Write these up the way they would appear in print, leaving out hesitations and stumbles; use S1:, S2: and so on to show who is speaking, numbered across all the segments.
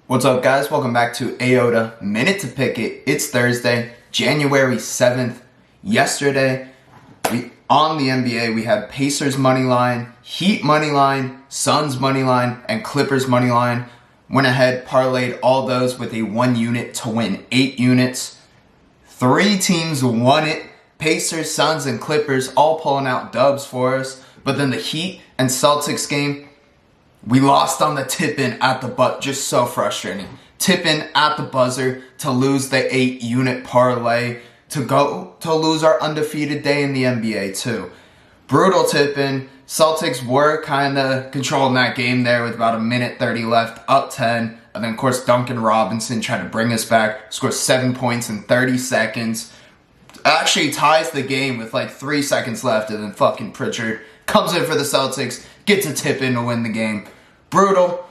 S1: What's up, guys? Welcome back to Aota Minute to Pick It. It's Thursday, January 7th. Yesterday, on the NBA, we had Pacers money line, Heat money line, Suns money line, and Clippers money line. Went ahead, parlayed all those with a 1 unit to win 8 units. 3 teams won it. Pacers, Suns, and Clippers all pulling out dubs for us. But then the Heat and Celtics game, we lost on the tip-in at the butt. Just so frustrating. Tip-in at the buzzer to lose the 8-unit parlay, to lose our undefeated day in the NBA too. Brutal tip-in. Celtics were kind of controlling that game there with about a minute 30 left, up 10. And then, of course, Duncan Robinson tried to bring us back, scored 7 points in 30 seconds. Actually ties the game with like 3 seconds left, and then fucking Pritchard comes in for the Celtics, gets a tip-in to win the game. Brutal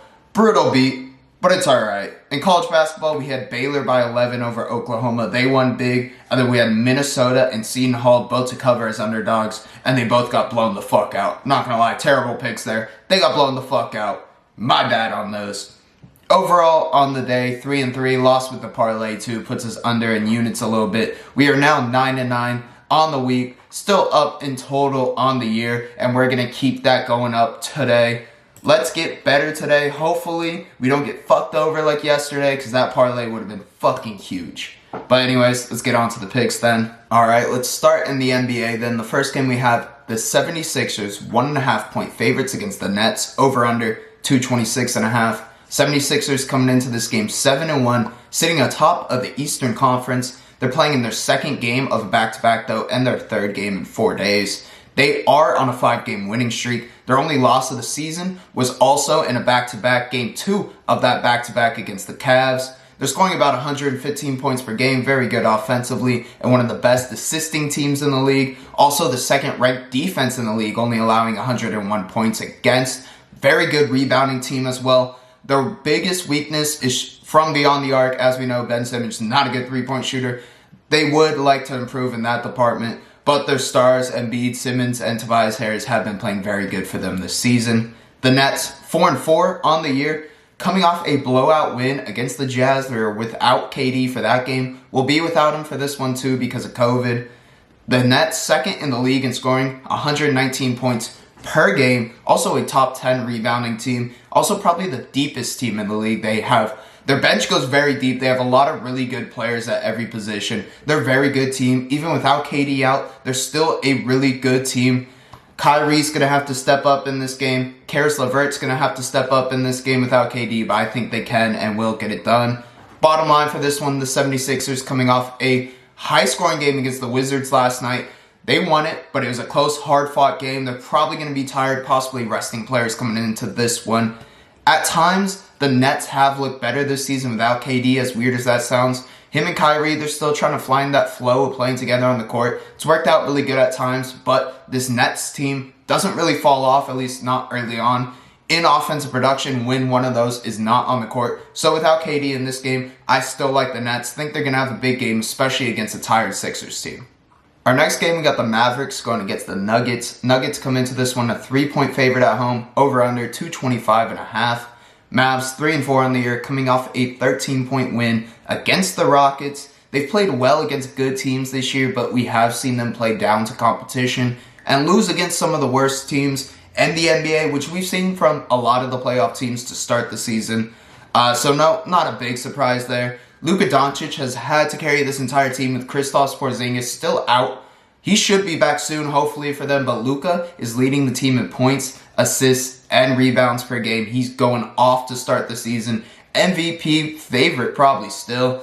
S1: beat, but it's alright. In college basketball, we had Baylor by 11 over Oklahoma. They won big. And then we had Minnesota and Seton Hall both to cover as underdogs, and they both got blown the fuck out. Not gonna lie, terrible picks there. They got blown the fuck out. My bad on those. Overall, on the day, 3-3, lost with the parlay too, puts us under in units a little bit. We are now 9-9 on the week, still up in total on the year, and we're gonna keep that going up today. Let's get better today. Hopefully, we don't get fucked over like yesterday, because that parlay would have been fucking huge. But anyways, let's get on to the picks then. Alright, let's start in the NBA then. The first game we have the 76ers, 1.5 point favorites against the Nets, over under 226.5. 76ers coming into this game 7-1, sitting atop of the Eastern Conference. They're playing in their second game of a back-to-back though, and their third game in 4 days. They are on a 5-game winning streak. Their only loss of the season was also in a back-to-back game 2 of that back-to-back against the Cavs. They're scoring about 115 points per game, very good offensively, and one of the best assisting teams in the league. Also the second-ranked defense in the league, only allowing 101 points against. Very good rebounding team as well. Their biggest weakness is from beyond the arc. As we know, Ben Simmons is not a good three-point shooter. They would like to improve in that department. But their stars, Embiid, Simmons, and Tobias Harris have been playing very good for them this season. The Nets, 4-4 on the year, coming off a blowout win against the Jazz. They're without KD for that game. We'll be without him for this one too because of COVID. The Nets, second in the league in scoring, 119 points per game. Also a top 10 rebounding team. Also probably the deepest team in the league. Their bench goes very deep. They have a lot of really good players at every position. They're a very good team. Even without KD out, they're still a really good team. Kyrie's going to have to step up in this game. Karis LeVert's going to have to step up in this game without KD, but I think they can and will get it done. Bottom line for this one, the 76ers coming off a high-scoring game against the Wizards last night. They won it, but it was a close, hard-fought game. They're probably going to be tired, possibly resting players coming into this one. At times, the Nets have looked better this season without KD, as weird as that sounds. Him and Kyrie, they're still trying to find that flow of playing together on the court. It's worked out really good at times, but this Nets team doesn't really fall off, at least not early on, in offensive production when one of those is not on the court. So without KD in this game, I still like the Nets. Think they're going to have a big game, especially against a tired Sixers team. Our next game, we got the Mavericks going against the Nuggets. Nuggets come into this one a 3-point favorite at home, over under 225.5. Mavs 3-4 on the year, coming off a 13-point win against the Rockets. They've played well against good teams this year, but we have seen them play down to competition and lose against some of the worst teams in the NBA, which we've seen from a lot of the playoff teams to start the season. So no, not a big surprise there. Luka Doncic has had to carry this entire team with Kristaps Porzingis still out. He should be back soon, hopefully, for them, but Luka is leading the team in points, assists, and rebounds per game. He's going off to start the season. MVP favorite, probably still.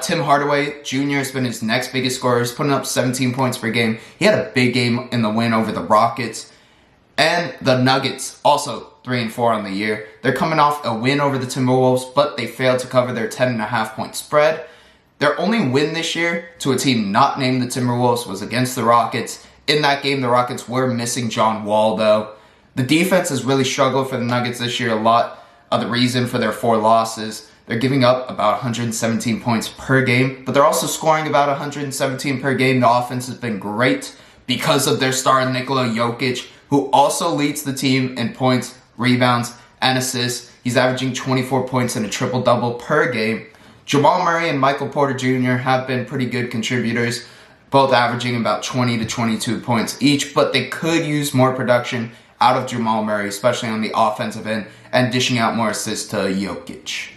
S1: Tim Hardaway Jr. has been his next biggest scorer. He's putting up 17 points per game. He had a big game in the win over the Rockets. And the Nuggets, also 3-4 on the year. They're coming off a win over the Timberwolves, but they failed to cover their 10.5-point spread. Their only win this year to a team not named the Timberwolves was against the Rockets. In that game, the Rockets were missing John Wall, though. The defense has really struggled for the Nuggets this year a lot. The reason for their 4 losses. They're giving up about 117 points per game, but they're also scoring about 117 per game. The offense has been great because of their star Nikola Jokic, who also leads the team in points, rebounds, and assists. He's averaging 24 points and a triple-double per game. Jamal Murray and Michael Porter Jr. have been pretty good contributors, both averaging about 20 to 22 points each, but they could use more production out of Jamal Murray, especially on the offensive end, and dishing out more assists to Jokic.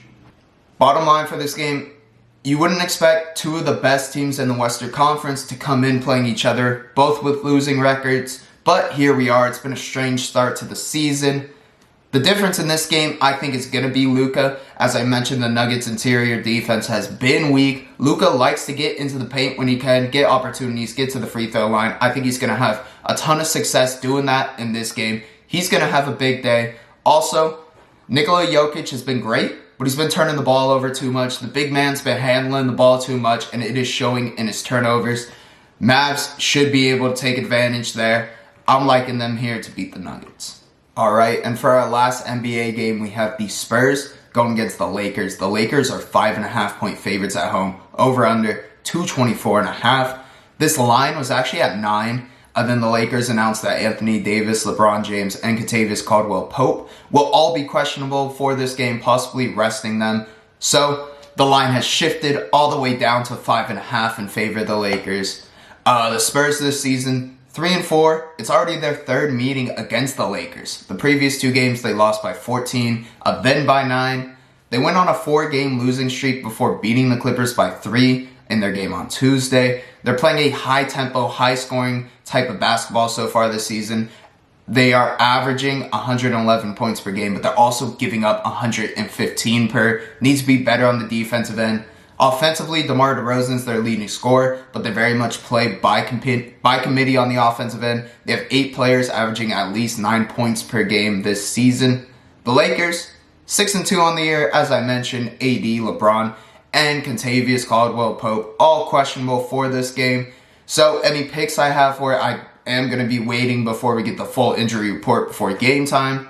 S1: Bottom line for this game, you wouldn't expect two of the best teams in the Western Conference to come in playing each other, both with losing records, but here we are. It's been a strange start to the season. The difference in this game, I think, is going to be Luka. As I mentioned, the Nuggets' interior defense has been weak. Luka likes to get into the paint when he can, get opportunities, get to the free throw line. I think he's going to have a ton of success doing that in this game. He's going to have a big day. Also, Nikola Jokic has been great, but he's been turning the ball over too much. The big man's been handling the ball too much, and it is showing in his turnovers. Mavs should be able to take advantage there. I'm liking them here to beat the Nuggets. All right, and for our last NBA game, we have the Spurs going against the Lakers. The Lakers are 5.5-point favorites at home, over under 224.5. This line was actually at 9. And then the Lakers announced that Anthony Davis, LeBron James, and Kentavious Caldwell-Pope will all be questionable for this game, possibly resting them. So the line has shifted all the way down to 5.5 in favor of the Lakers. The Spurs this season, 3-4. It's already their third meeting against the Lakers. The previous two games, they lost by 14, then by 9. They went on a 4-game losing streak before beating the Clippers by 3 in their game on Tuesday. They're playing a high-tempo, high-scoring type of basketball so far this season. They are averaging 111 points per game, but they're also giving up 115 per. Needs to be better on the defensive end. Offensively, DeMar DeRozan's their leading scorer, but they very much play by committee on the offensive end. They have 8 players averaging at least 9 points per game this season. The Lakers, 6-2 on the year, as I mentioned. AD, LeBron, and Kentavious Caldwell-Pope, all questionable for this game. So any picks I have for it, I am going to be waiting before we get the full injury report before game time.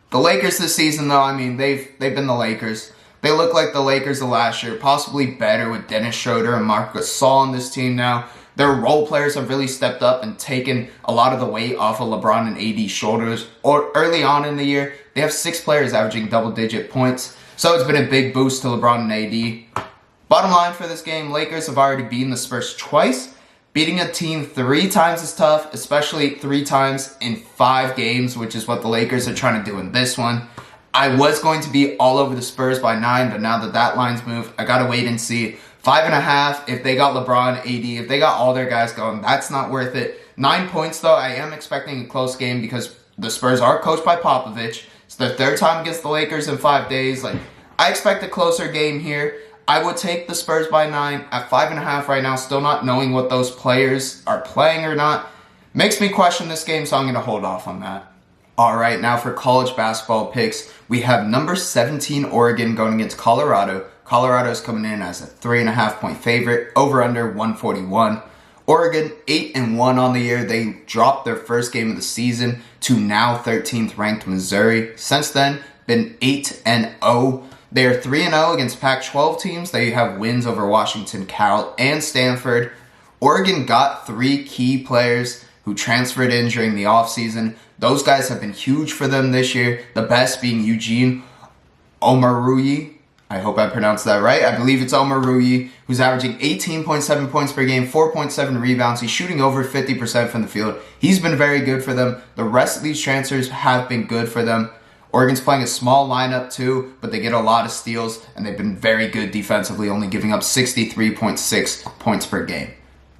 S1: The Lakers this season, though, I mean, they've been the Lakers. They look like the Lakers of last year, possibly better with Dennis Schroeder and Marc Gasol on this team now. Their role players have really stepped up and taken a lot of the weight off of LeBron and AD's shoulders. Or early on in the year, they have 6 players averaging double-digit points. So it's been a big boost to LeBron and AD. Bottom line for this game, Lakers have already beaten the Spurs twice. Beating a team 3 times is tough, especially 3 times in 5 games, which is what the Lakers are trying to do in this one. I was going to be all over the Spurs by 9, but now that line's moved, I got to wait and see. 5.5, if they got LeBron, AD, if they got all their guys going, that's not worth it. 9 points, though, I am expecting a close game because the Spurs are coached by Popovich. It's their 3rd time against the Lakers in 5 days. I expect a closer game here. I would take the Spurs by 9 at 5.5 right now, still not knowing what those players are playing or not. Makes me question this game, so I'm going to hold off on that. All right, now for college basketball picks, we have number 17 Oregon going against Colorado. Colorado's coming in as a 3.5-point favorite, over under 141. Oregon, 8-1 on the year. They dropped their first game of the season to now 13th ranked Missouri. Since then, been 8-0. They are 3-0 against Pac-12 teams. They have wins over Washington, Cal, and Stanford. Oregon got 3 key players who transferred in during the offseason. Those guys have been huge for them this year. The best being Eugene Omoruyi. I hope I pronounced that right. I believe it's Omoruyi, who's averaging 18.7 points per game, 4.7 rebounds. He's shooting over 50% from the field. He's been very good for them. The rest of these transfers have been good for them. Oregon's playing a small lineup too, but they get a lot of steals, and they've been very good defensively, only giving up 63.6 points per game.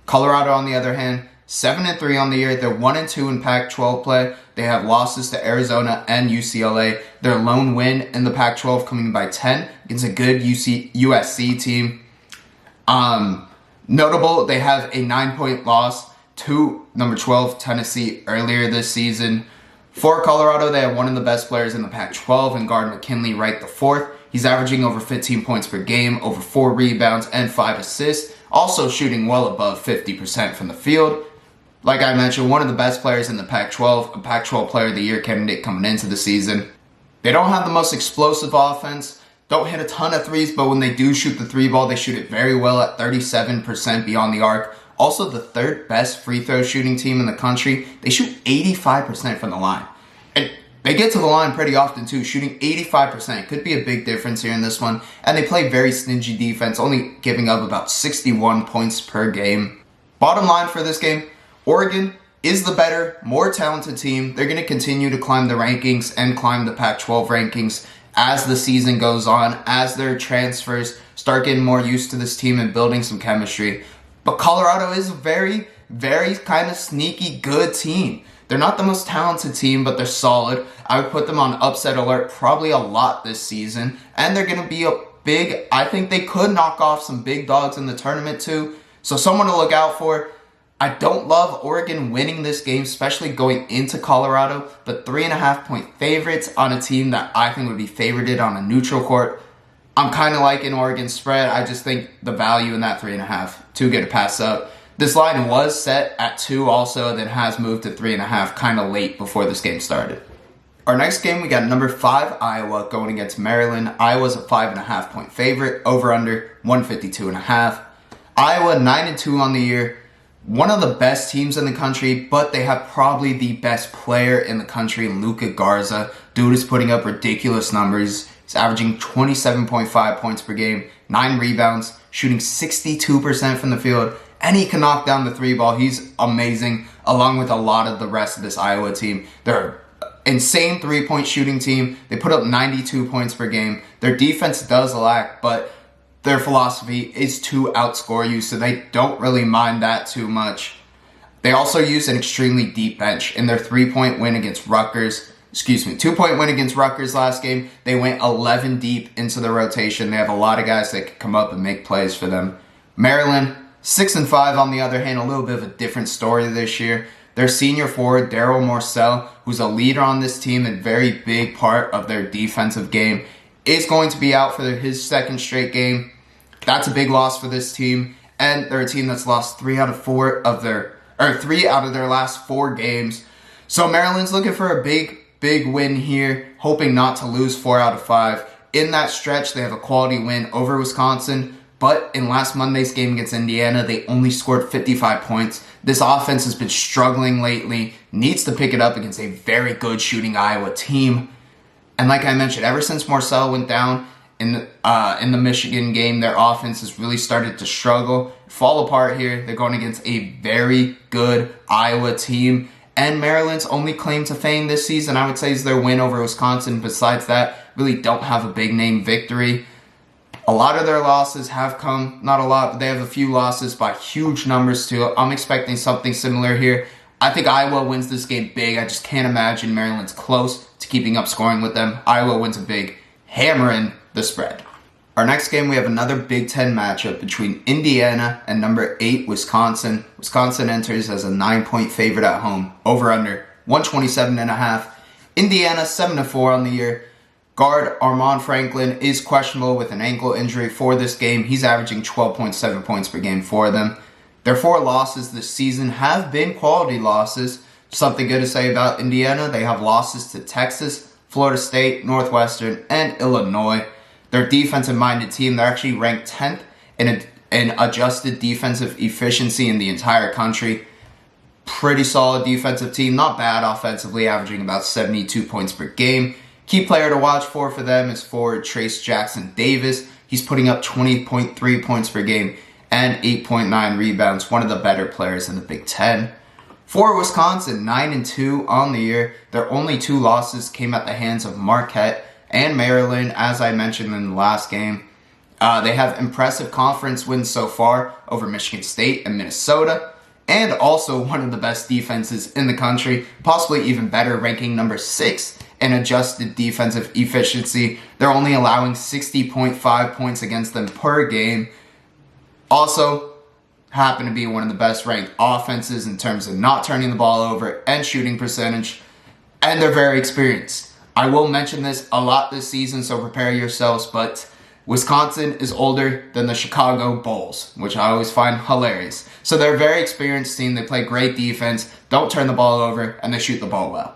S1: Colorado, on the other hand, 7-3 on the year. They're 1-2 in Pac-12 play. They have losses to Arizona and UCLA. Their lone win in the Pac-12 coming by 10 against a good USC team. Notable, they have a 9-point loss to number 12 Tennessee earlier this season. For Colorado, they have one of the best players in the Pac-12 in guard McKinley Wright IV. He's averaging over 15 points per game, over 4 rebounds, and 5 assists. Also shooting well above 50% from the field. Like I mentioned, one of the best players in the Pac-12, a Pac-12 Player of the Year candidate coming into the season. They don't have the most explosive offense, don't hit a ton of threes, but when they do shoot the 3 ball, they shoot it very well at 37% beyond the arc. Also, the 3rd best free throw shooting team in the country. They shoot 85% from the line. And They get to the line pretty often too, shooting 85%. Could be a big difference here in this one. And they play very stingy defense, only giving up about 61 points per game. Bottom line for this game, Oregon is the better, more talented team. They're going to continue to climb the rankings and climb the Pac-12 rankings as the season goes on, as their transfers start getting more used to this team and building some chemistry. But Colorado is a very, very kind of sneaky good team. They're not the most talented team, but they're solid. I would put them on upset alert probably a lot this season. And they're going to be a big, I think they could knock off some big dogs in the tournament too. So someone to look out for. I don't love Oregon winning this game, especially going into Colorado. But 3.5-point favorites on a team that I think would be favorited on a neutral court. I'm kind of liking Oregon's spread. I just think the value in that 3.5, too good to pass up. This line was set at 2 also, then has moved to 3.5 kind of late before this game started. Our next game, we got number 5 Iowa going against Maryland. Iowa's a 5.5-point favorite, over under 152.5. Iowa 9-2 on the year. One of the best teams in the country, but they have probably the best player in the country, Luka Garza. Dude is putting up ridiculous numbers. He's averaging 27.5 points per game, 9 rebounds, shooting 62% from the field, and he can knock down the 3 ball. He's amazing, along with a lot of the rest of this Iowa team. They're an insane 3-point shooting team. They put up 92 points per game. Their defense does lack, but their philosophy is to outscore you, so they don't really mind that too much. They also use an extremely deep bench in their 3-point win against Rutgers. 2-point win against Rutgers last game. They went 11 deep into the rotation. They have a lot of guys that can come up and make plays for them. Maryland, 6-5 on the other hand, a little bit of a different story this year. Their senior forward, Daryl Morcell, who's a leader on this team and very big part of their defensive game, is going to be out for his second straight game. That's a big loss for this team. And they're a team that's lost 3 out of their last 4 games. So Maryland's looking for a big win here, hoping not to lose 4 out of 5. In that stretch, they have a quality win over Wisconsin, but in last Monday's game against Indiana, they only scored 55 points. This offense has been struggling lately, needs to pick it up against a very good shooting Iowa team. And like I mentioned, ever since Morcell went down in the Michigan game, their offense has really started to struggle, fall apart here. They're going against a very good Iowa team. And Maryland's only claim to fame this season, I would say, is their win over Wisconsin. Besides that, really don't have a big name victory. A lot of their losses have come, not a lot, but they have a few losses by huge numbers too. I'm expecting something similar here. I think Iowa wins this game big. I just can't imagine Maryland's close to keeping up scoring with them. Iowa wins a big, hammering the spread. Our next game, we have another Big Ten matchup between Indiana and number 8, Wisconsin. Wisconsin enters as a 9-point favorite at home, over under 127.5. Indiana 7-4 on the year. Guard Armaan Franklin is questionable with an ankle injury for this game. He's averaging 12.7 points per game for them. Their 4 losses this season have been quality losses. Something good to say about Indiana, they have losses to Texas, Florida State, Northwestern, and Illinois. They're a defensive-minded team. They're actually ranked 10th in adjusted defensive efficiency in the entire country. Pretty solid defensive team. Not bad offensively, averaging about 72 points per game. Key player to watch for them is forward Trace Jackson Davis. He's putting up 20.3 points per game and 8.9 rebounds. One of the better players in the Big Ten. For Wisconsin, 9-2 on the year. Their only 2 losses came at the hands of Marquette and Maryland, as I mentioned in the last game. They have impressive conference wins so far over Michigan State and Minnesota, and also one of the best defenses in the country, possibly even better, ranking number 6 in adjusted defensive efficiency. They're only allowing 60.5 points against them per game. Also, happen to be one of the best ranked offenses in terms of not turning the ball over and shooting percentage, and they're very experienced. I will mention this a lot this season, so prepare yourselves, but Wisconsin is older than the Chicago Bulls, which I always find hilarious. So they're a very experienced team. They play great defense, don't turn the ball over, and they shoot the ball well.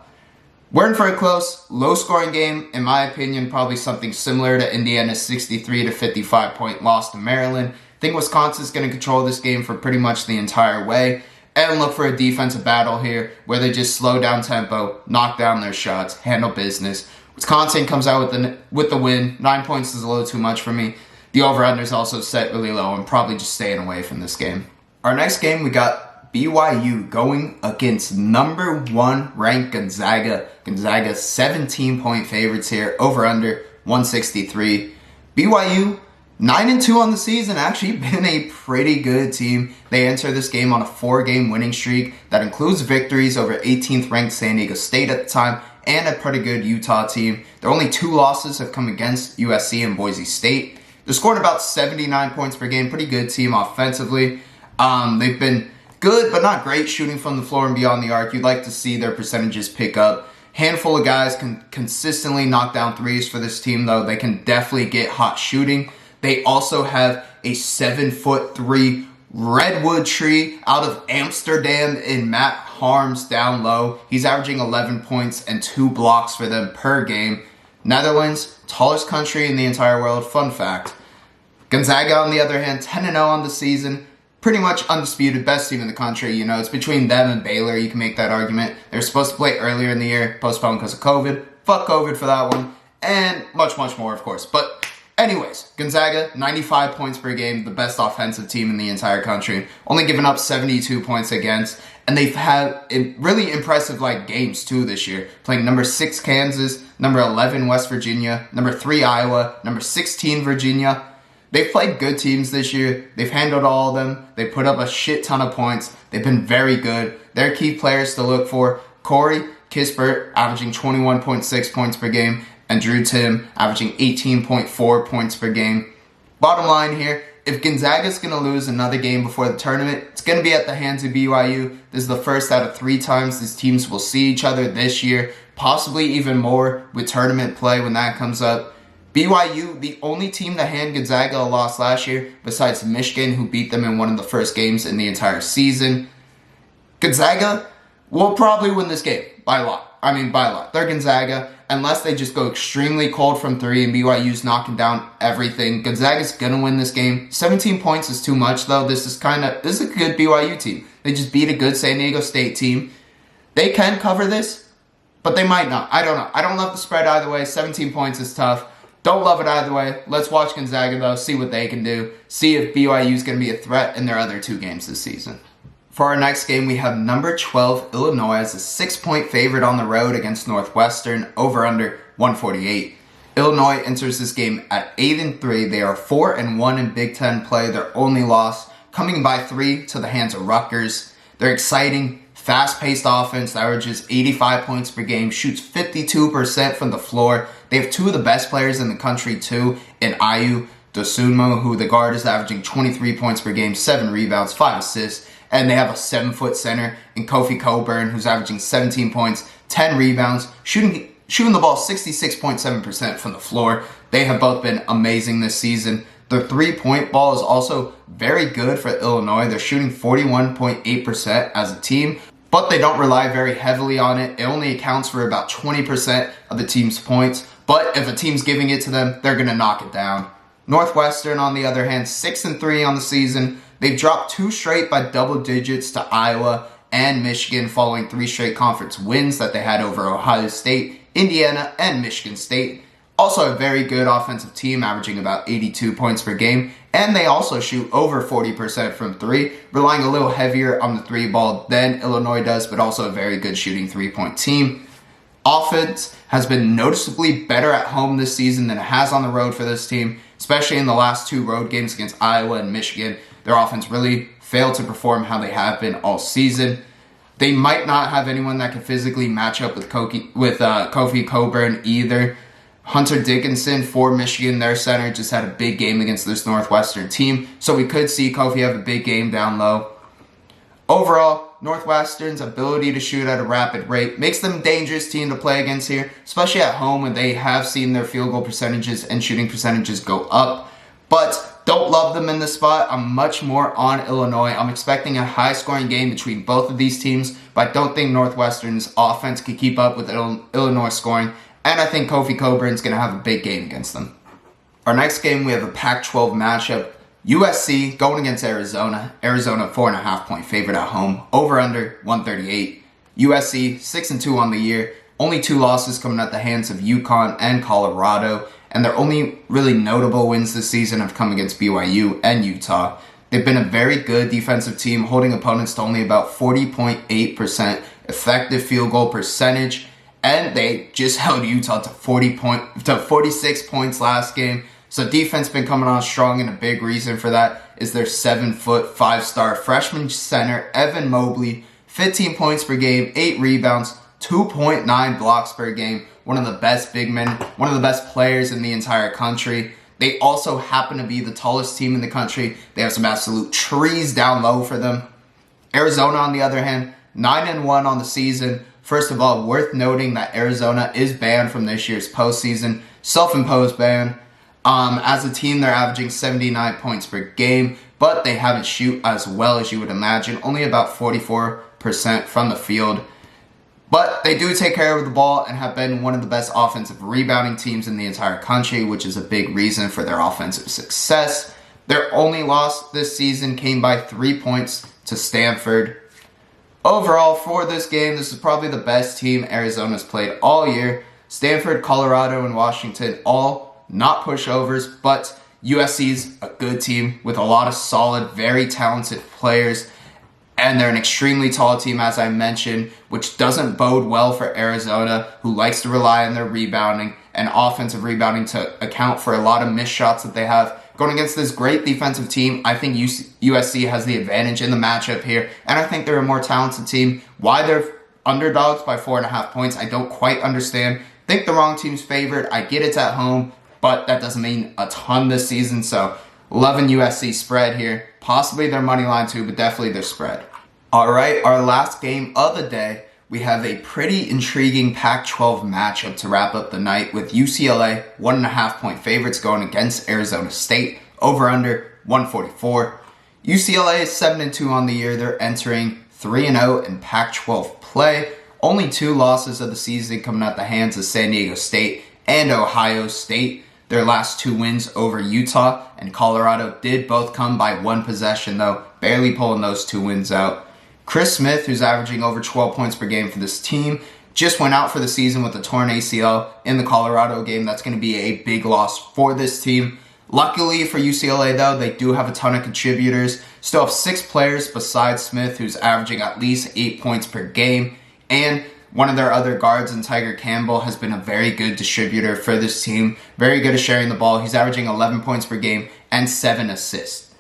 S1: We're in for a close, low-scoring game. In my opinion, probably something similar to Indiana's 63-55 point loss to Maryland. I think Wisconsin's going to control this game for pretty much the entire way. and look for a defensive battle here where they just slow down tempo, knock down their shots, handle business. Wisconsin comes out with the win. 9 points is a little too much for me. The over-under is also set really low. I'm probably just staying away from this game. Our next game, we got BYU going against number 1 ranked Gonzaga. Gonzaga 17-point favorites here, over-under 163. BYU 9-2 on the season, actually been a pretty good team. They enter this game on a 4-game winning streak that includes victories over 18th ranked San Diego State at the time and a pretty good Utah team. Their only 2 losses have come against USC and Boise State. They're scoring about 79 points per game, pretty good team offensively. They've been good but not great shooting from the floor and beyond the arc. You'd like to see their percentages pick up. Handful of guys can consistently knock down threes for this team, though. They can definitely get hot shooting. They also have a 7'3" redwood tree out of Amsterdam in Matt Harms down low. He's averaging 11 points and 2 blocks for them per game. Netherlands, tallest country in the entire world. Fun fact. Gonzaga, on the other hand, 10-0 on the season. Pretty much undisputed, best team in the country. You know, it's between them and Baylor. You can make that argument. They were supposed to play earlier in the year, postponed because of COVID. Fuck COVID for that one. And much, much more, of course. But anyways, Gonzaga, 95 points per game, the best offensive team in the entire country. Only giving up 72 points against. And they've had really impressive games, too, this year. Playing number 6 Kansas, number 11 West Virginia, number 3 Iowa, number 16 Virginia. They've played good teams this year. They've handled all of them. They put up a shit ton of points. They've been very good. Their key players to look for: Corey Kispert, averaging 21.6 points per game, and Drew Timm, averaging 18.4 points per game. Bottom line here, if Gonzaga's going to lose another game before the tournament, it's going to be at the hands of BYU. This is the first out of 3 times these teams will see each other this year, possibly even more with tournament play when that comes up. BYU, the only team to hand Gonzaga a loss last year, besides Michigan, who beat them in one of the first games in the entire season. Gonzaga will probably win this game by a lot. They're Gonzaga. Unless they just go extremely cold from 3 and BYU's knocking down everything, Gonzaga's going to win this game. 17 points is too much, though. This is a good BYU team. They just beat a good San Diego State team. They can cover this, but they might not. I don't know. I don't love the spread either way. 17 points is tough. Don't love it either way. Let's watch Gonzaga, though, see what they can do. See if BYU is going to be a threat in their other 2 games this season. For our next game, we have number 12 Illinois as a 6-point favorite on the road against Northwestern, over-under 148. Illinois enters this game at 8-3. They are 4-1 in Big Ten play. Their only loss coming by 3 to the hands of Rutgers. They're exciting, fast-paced offense that averages 85 points per game, shoots 52% from the floor. They have 2 of the best players in the country, too, in Ayu Dosunmu, who the guard is averaging 23 points per game, 7 rebounds, 5 assists. And they have a 7-foot center in Kofi Coburn, who's averaging 17 points, 10 rebounds, shooting the ball 66.7% from the floor. They have both been amazing this season. Their 3-point ball is also very good for Illinois. They're shooting 41.8% as a team, but they don't rely very heavily on it. It only accounts for about 20% of the team's points. But if a team's giving it to them, they're going to knock it down. Northwestern, on the other hand, 6-3 on the season. They've dropped 2 straight by double digits to Iowa and Michigan following 3 straight conference wins that they had over Ohio State, Indiana, and Michigan State. Also a very good offensive team, averaging about 82 points per game. And they also shoot over 40% from 3, relying a little heavier on the 3 ball than Illinois does, but also a very good shooting 3-point team. Offense has been noticeably better at home this season than it has on the road for this team, especially in the last 2 road games against Iowa and Michigan. Their offense really failed to perform how they have been all season. They might not have anyone that can physically match up with Kofi Coburn either. Hunter Dickinson for Michigan, their center, just had a big game against this Northwestern team, so we could see Kofi have a big game down low. Overall, Northwestern's ability to shoot at a rapid rate makes them a dangerous team to play against here, especially at home when they have seen their field goal percentages and shooting percentages go up. But don't love them in this spot. I'm much more on Illinois. I'm expecting a high-scoring game between both of these teams, but I don't think Northwestern's offense can keep up with Illinois scoring, and I think Kofi Coburn's going to have a big game against them. Our next game, we have a Pac-12 matchup. USC going against Arizona. Arizona 4.5-point favorite at home. Over under 138. USC 6-2 on the year. Only 2 losses coming at the hands of UConn and Colorado. And their only really notable wins this season have come against BYU and Utah. They've been a very good defensive team, holding opponents to only about 40.8% effective field goal percentage. And they just held Utah to 46 points last game. So defense been coming on strong, and a big reason for that is their 7-foot, 5-star freshman center, Evan Mobley, 15 points per game, 8 rebounds, 2.9 blocks per game. One of the best big men, one of the best players in the entire country. They also happen to be the tallest team in the country. They have some absolute trees down low for them. Arizona, on the other hand, 9-1 on the season. First of all, worth noting that Arizona is banned from this year's postseason. Self-imposed ban. As a team, they're averaging 79 points per game, but they haven't shoot as well as you would imagine. Only about 44% from the field. But they do take care of the ball and have been one of the best offensive rebounding teams in the entire country, which is a big reason for their offensive success. Their only loss this season came by 3 points to Stanford. Overall, for this game, this is probably the best team Arizona's played all year. Stanford, Colorado, and Washington all not pushovers, but USC's a good team with a lot of solid, very talented players. And they're an extremely tall team, as I mentioned, which doesn't bode well for Arizona, who likes to rely on their rebounding and offensive rebounding to account for a lot of missed shots that they have. Going against this great defensive team, I think USC has the advantage in the matchup here, and I think they're a more talented team. Why they're underdogs by 4.5 points, I don't quite understand. Think the wrong team's favored. I get it's at home, but that doesn't mean a ton this season, so loving USC spread here. Possibly their money line too, but definitely their spread. All right, our last game of the day, we have a pretty intriguing Pac-12 matchup to wrap up the night with UCLA 1.5-point favorites going against Arizona State. Over under 144. UCLA is 7-2 on the year. They're entering 3-0 in Pac-12 play. Only 2 losses of the season coming out the hands of San Diego State and Ohio State. Their last 2 wins over Utah and Colorado did both come by 1 possession though, barely pulling those 2 wins out. Chris Smith, who's averaging over 12 points per game for this team, just went out for the season with a torn ACL in the Colorado game. That's going to be a big loss for this team. Luckily for UCLA though, they do have a ton of contributors. Still have 6 players besides Smith, who's averaging at least 8 points per game. And one of their other guards, in Tiger Campbell, has been a very good distributor for this team. Very good at sharing the ball. He's averaging 11 points per game and 7 assists.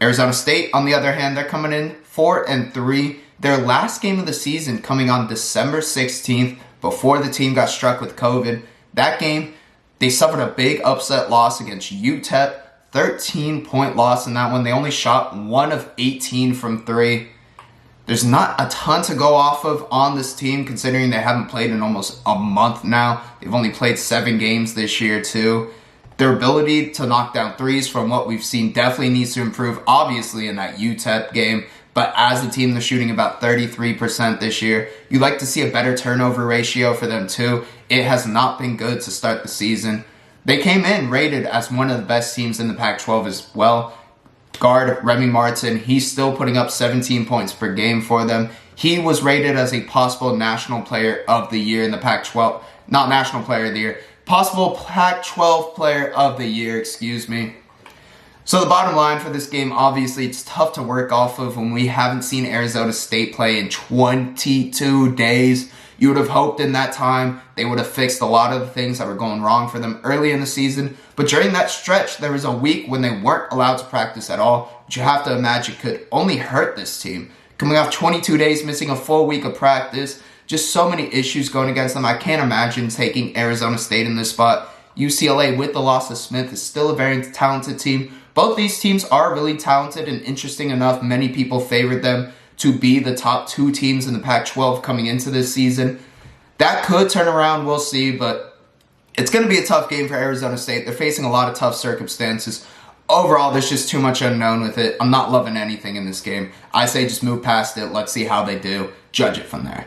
S1: Arizona State, on the other hand, they're coming in 4-3. Their last game of the season coming on December 16th before the team got struck with COVID. That game, they suffered a big upset loss against UTEP. 13-point loss in that one. They only shot 1 of 18 from 3. There's not a ton to go off of on this team considering they haven't played in almost a month now. They've only played 7 games this year too. Their ability to knock down threes from what we've seen definitely needs to improve, obviously, in that UTEP game. But as a team, they're shooting about 33% this year. You'd like to see a better turnover ratio for them too. It has not been good to start the season. They came in rated as one of the best teams in the Pac-12 as well. Guard Remy Martin, he's still putting up 17 points per game for them. He was rated as a possible National Player of the Year in the Pac-12. Not National Player of the Year. Possible Pac-12 Player of the Year, excuse me. So the bottom line for this game, obviously, it's tough to work off of when we haven't seen Arizona State play in 22 days. You would have hoped in that time they would have fixed a lot of the things that were going wrong for them early in the season. But during that stretch, there was a week when they weren't allowed to practice at all, which you have to imagine could only hurt this team. Coming off 22 days, missing a full week of practice, just so many issues going against them. I can't imagine taking Arizona State in this spot. UCLA, with the loss of Smith, is still a very talented team. Both these teams are really talented, and interesting enough, many people favored them to be the top 2 teams in the Pac-12 coming into this season. That could turn around, we'll see, but it's going to be a tough game for Arizona State. They're facing a lot of tough circumstances. Overall, there's just too much unknown with it. I'm not loving anything in this game. I say just move past it. Let's see how they do. Judge it from there.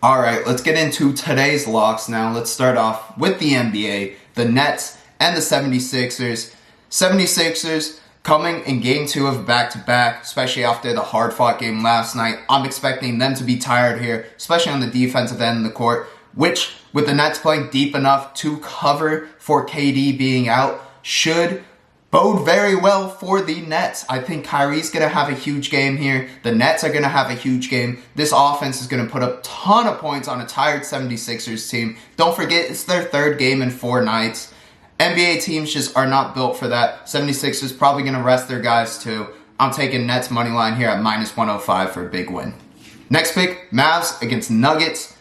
S1: All right, let's get into today's locks now. Let's start off with the NBA, the Nets, and the 76ers. 76ers, Coming in game 2 of back-to-back, especially after the hard-fought game last night, I'm expecting them to be tired here, especially on the defensive end of the court, which, with the Nets playing deep enough to cover for KD being out, should bode very well for the Nets. I think Kyrie's going to have a huge game here. The Nets are going to have a huge game. This offense is going to put up a ton of points on a tired 76ers team. Don't forget, it's their 3rd game in 4 nights. NBA teams just are not built for that. 76ers probably going to rest their guys too. I'm taking Nets money line here at minus 105 for a big win. Next pick, Mavs against Nuggets.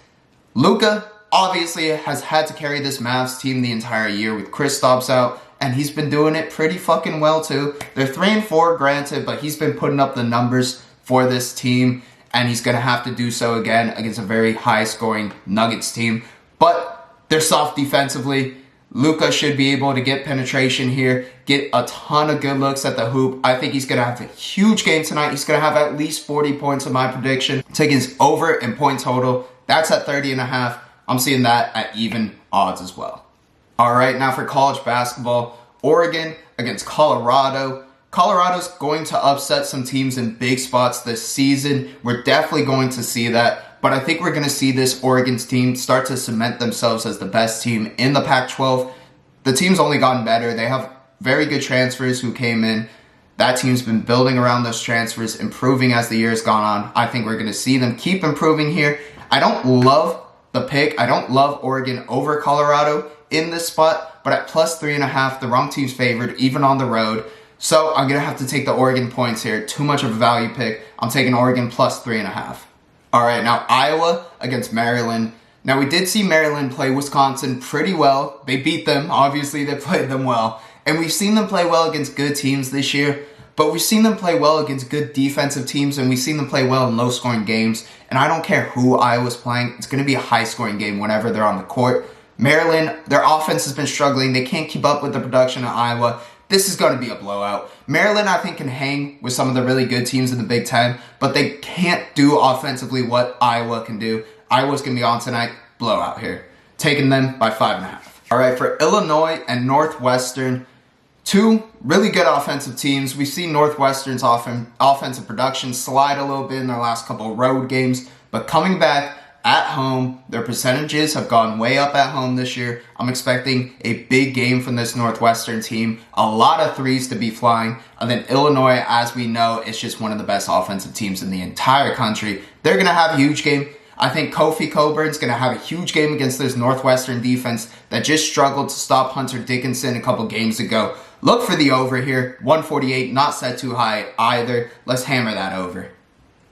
S1: Luka obviously has had to carry this Mavs team the entire year with Kristaps out, and he's been doing it pretty fucking well too. They're 3-4 granted, but he's been putting up the numbers for this team, and he's going to have to do so again against a very high-scoring Nuggets team. But they're soft defensively. Luka should be able to get penetration here, get a ton of good looks at the hoop. I think he's going to have a huge game tonight. He's going to have at least 40 points in my prediction. Taking his over in point total. That's at 30.5. I'm seeing that at even odds as well. All right, now for college basketball. Oregon against Colorado. Colorado's going to upset some teams in big spots this season. We're definitely going to see that. But I think we're going to see this Oregon's team start to cement themselves as the best team in the Pac-12. The team's only gotten better. They have very good transfers who came in. That team's been building around those transfers, improving as the year's gone on. I think we're going to see them keep improving here. I don't love the pick. I don't love Oregon over Colorado in this spot. But at plus 3.5, the wrong team's favored, even on the road. So I'm going to have to take the Oregon points here. Too much of a value pick. I'm taking Oregon plus 3.5. All right, now Iowa against Maryland. Now, we did see Maryland play Wisconsin pretty well. They beat them. Obviously, they played them well. And we've seen them play well against good teams this year. But we've seen them play well against good defensive teams. And we've seen them play well in low-scoring games. And I don't care who Iowa's playing. It's going to be a high-scoring game whenever they're on the court. Maryland, their offense has been struggling. They can't keep up with the production of Iowa. This is going to be a blowout. Maryland, I think, can hang with some of the really good teams in the Big Ten, but they can't do offensively what Iowa can do. Iowa's going to be on tonight. Blowout here. Taking them by 5.5. All right, for Illinois and Northwestern, 2 really good offensive teams. We've seen Northwestern's offensive production slide a little bit in their last couple of road games, but coming back at home, their percentages have gone way up at home this year. I'm expecting a big game from this Northwestern team. A lot of threes to be flying. And then Illinois, as we know, is just one of the best offensive teams in the entire country. They're going to have a huge game. I think Kofi Coburn's going to have a huge game against this Northwestern defense that just struggled to stop Hunter Dickinson a couple games ago. Look for the over here. 148, not set too high either. Let's hammer that over.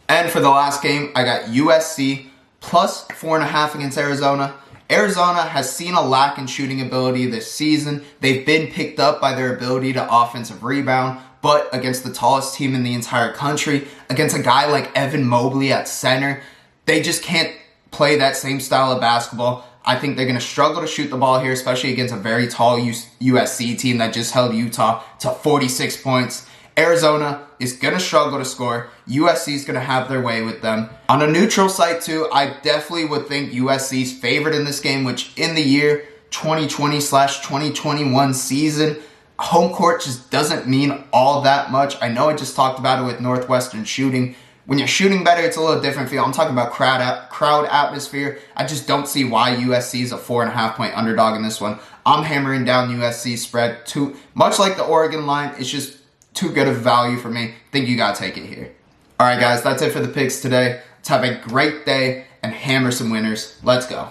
S1: And for the last game, I got USC plus 4.5 against Arizona. Arizona has seen a lack in shooting ability this season. They've been picked up by their ability to offensive rebound, but against the tallest team in the entire country, against a guy like Evan Mobley at center, they just can't play that same style of basketball. I think they're going to struggle to shoot the ball here, especially against a very tall USC team that just held Utah to 46 points. Arizona is going to struggle to score. USC is going to have their way with them. On a neutral site too, I definitely would think USC's favored in this game, which in the year 2020/2021 season, home court just doesn't mean all that much. I know I just talked about it with Northwestern shooting. When you're shooting better, it's a little different feel. I'm talking about crowd atmosphere. I just don't see why USC is a 4.5 point underdog in this one. I'm hammering down USC spread too. Much like the Oregon line, it's just too good of value for me. I think you gotta take it here. All right, guys, that's it for the picks today. Let's have a great day and hammer some winners. Let's go.